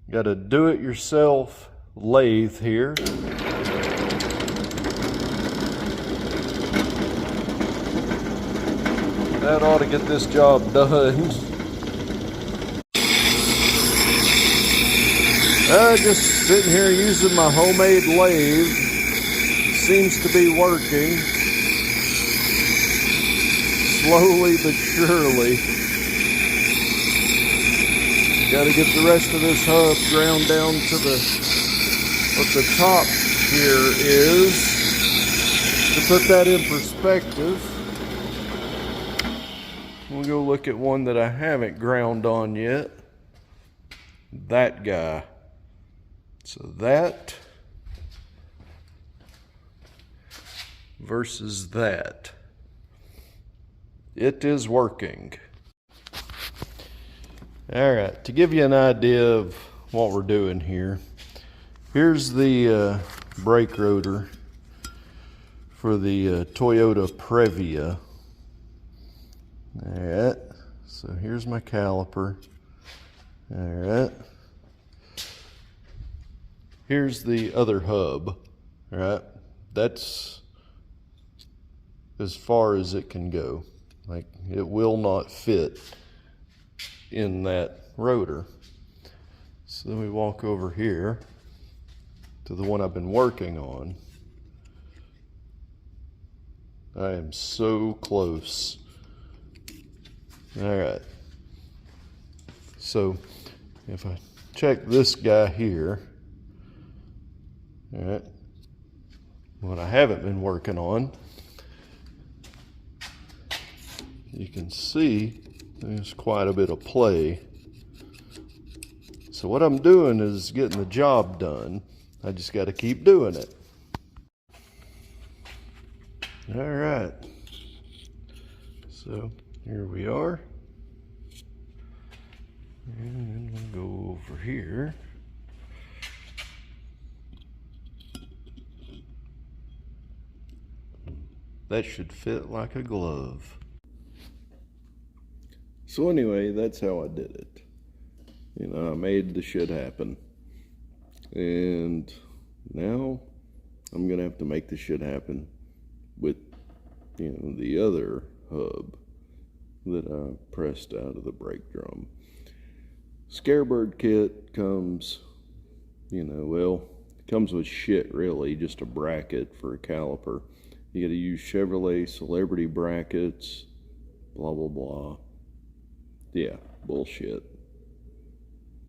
Got a do-it-yourself lathe here. That ought to get this job done. Just sitting here using my homemade lathe. Seems to be working. Slowly but surely. Got to get the rest of this hub ground down to what the top here is. To put that in perspective, we'll go look at one that I haven't ground on yet. That guy. So that versus that. It is working. All right, to give you an idea of what we're doing here, here's the brake rotor for the Toyota Previa. All right, so here's my caliper. All right. Here's the other hub. All right, that's as far as it can go. Like, it will not fit in that rotor. So then we walk over here to the one I've been working on. I am so close. All right. So if I check this guy here, all right, what I haven't been working on, you can see there's quite a bit of play. So what I'm doing is getting the job done. I just got to keep doing it. All right. So here we are. And then we'll go over here. That should fit like a glove. So anyway, that's how I did it. You know, I made the shit happen. And now I'm gonna have to make the shit happen with, you know, the other hub that I pressed out of the brake drum. Scarebird kit comes, you know, well, it comes with shit really, just a bracket for a caliper. You gotta use Chevrolet Celebrity brackets, blah, blah, blah. Yeah, bullshit.